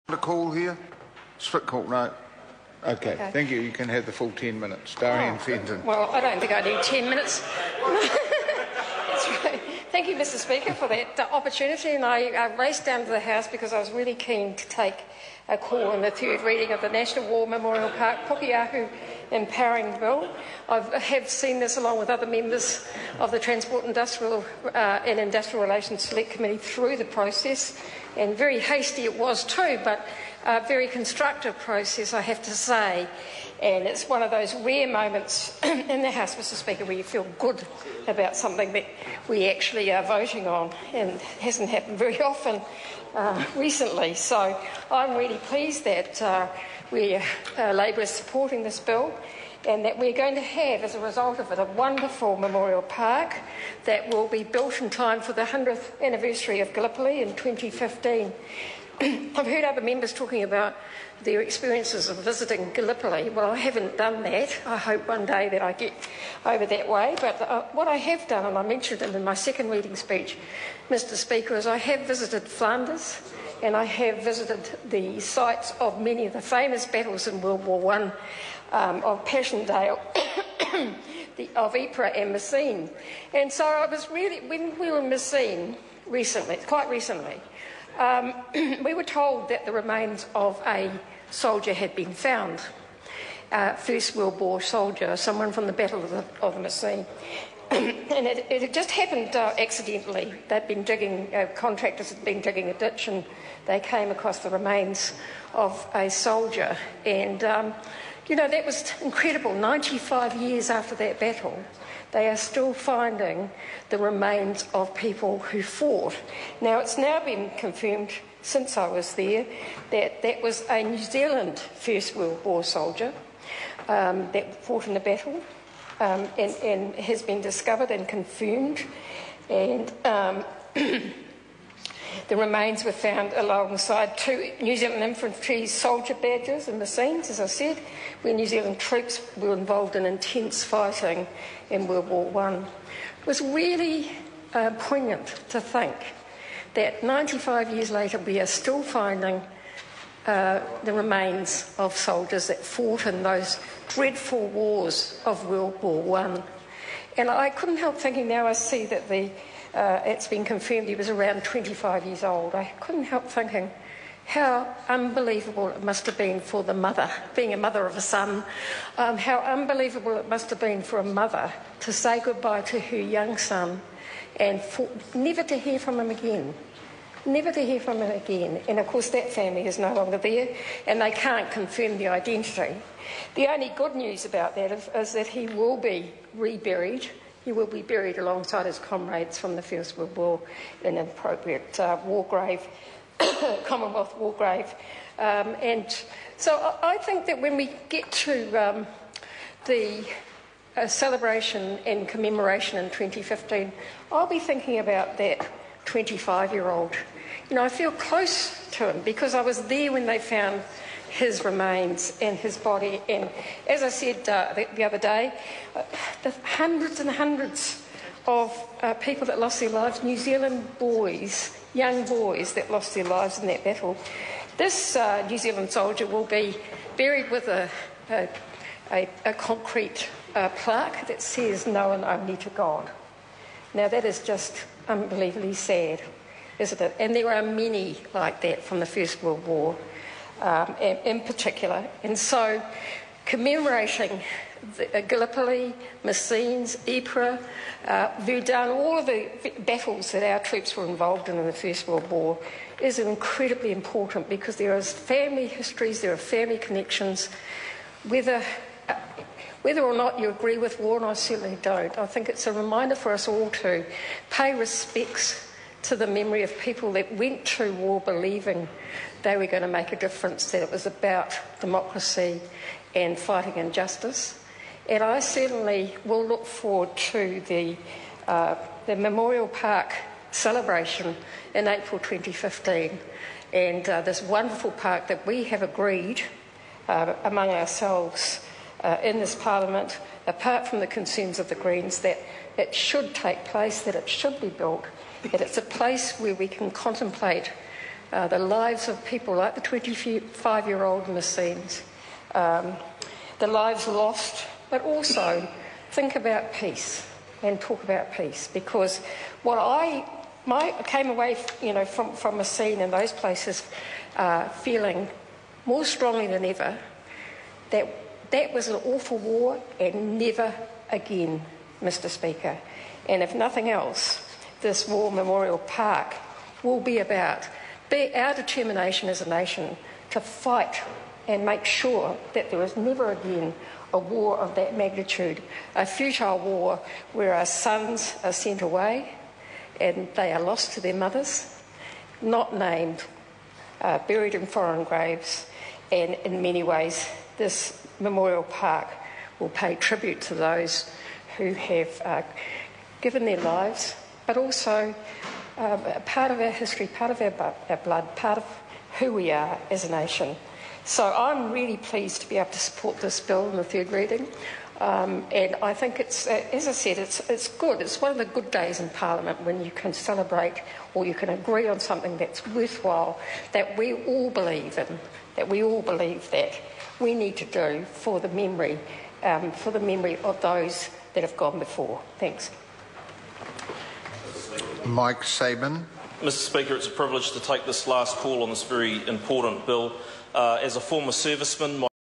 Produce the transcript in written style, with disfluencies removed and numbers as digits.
A call here? Strict call, no. Okay, thank you. You can have the full 10 minutes. Darian Fenton. Well, I don't think I need 10 minutes. That's right. Thank you, Mr Speaker, for that opportunity. And I raced down to the House because I was really keen to take a call on the third reading of the National War Memorial Park Pukeahu Empowering Bill. I have seen this along with other members of the Transport Industrial and Industrial Relations Select Committee through the process, and very hasty it was too, but a very constructive process, I have to say. And it's one of those rare moments in the House, Mr Speaker, where you feel good about something that we actually are voting on, and it hasn't happened very often recently. So I'm really pleased that Labour is supporting this bill, and that we're going to have, as a result of it, a wonderful memorial park that will be built in time for the 100th anniversary of Gallipoli in 2015. I've heard other members talking about their experiences of visiting Gallipoli. Well, I haven't done that. I hope one day that I get over that way. But what I have done, and I mentioned it in my second reading speech, Mr Speaker, is I have visited Flanders, and I have visited the sites of many of the famous battles in World War I, of Passchendaele, of Ypres and Messines. And so I was really, when we were in Messines recently, quite recently, we were told that the remains of a soldier had been found, First World War soldier, someone from the Battle of Messines. And it had just happened accidentally. They'd been digging, contractors had been digging a ditch, and they came across the remains of a soldier. And, you know, that was incredible. 95 years after that battle, they are still finding the remains of people who fought. Now, it's now been confirmed, since I was there, that that was a New Zealand First World War soldier that fought in the battle, and has been discovered and confirmed. And the remains were found alongside two New Zealand infantry soldier badges in Messines, as I said, where New Zealand troops were involved in intense fighting in World War I. It was really poignant to think that 95 years later we are still finding the remains of soldiers that fought in those dreadful wars of World War I. And I couldn't help thinking, now I see that it's been confirmed he was around 25 years old, I couldn't help thinking how unbelievable it must have been for the mother, being a mother of a son, how unbelievable it must have been for a mother to say goodbye to her young son and never to hear from him again. Never to hear from him again. And of course that family is no longer there, and they can't confirm the identity. The only good news about that is that he will be reburied. He will be buried alongside his comrades from the First World War in an appropriate war grave, Commonwealth war grave. And so I think that when we get to the celebration and commemoration in 2015, I'll be thinking about that 25-year-old. You know, I feel close to him because I was there when they found his remains and his body. And as I said the other day, the hundreds and hundreds of people that lost their lives, New Zealand boys, young boys that lost their lives in that battle. This New Zealand soldier will be buried with a concrete plaque that says "Known only to God." Now that is just unbelievably sad, isn't it? And there are many like that from the First World War in particular. And so commemorating Gallipoli, Messines, Ypres, Verdun, all of the battles that our troops were involved in the First World War is incredibly important, because there are family histories, there are family connections. Whether or not you agree with war, and I certainly don't, I think it's a reminder for us all to pay respects to the memory of people that went to war believing they were going to make a difference, that it was about democracy and fighting injustice. And I certainly will look forward to the Memorial Park celebration in April 2015, and this wonderful park that we have agreed among ourselves in this Parliament, apart from the concerns of the Greens, that it should take place, that it should be built, that it's a place where we can contemplate the lives of people like the 25-year-old Miss Seams, the lives lost, but also think about peace and talk about peace, because what I came away from a scene in those places feeling more strongly than ever that was an awful war, and never again, Mr. Speaker. And if nothing else, this War Memorial Park will be about our determination as a nation to fight and make sure that there is never again a war of that magnitude, a futile war where our sons are sent away and they are lost to their mothers, not named, buried in foreign graves, and in many ways this Memorial Park will pay tribute to those who have given their lives, but also part of our history, part of our blood, part of who we are as a nation. So I'm really pleased to be able to support this bill in the third reading. And I think it's, as I said, it's good. It's one of the good days in Parliament when you can celebrate or you can agree on something that's worthwhile, that we all believe in, that we need to do for the memory of those that have gone before. Thanks. Mike Sabin. Mr. Speaker, it's a privilege to take this last call on this very important bill. As a former serviceman,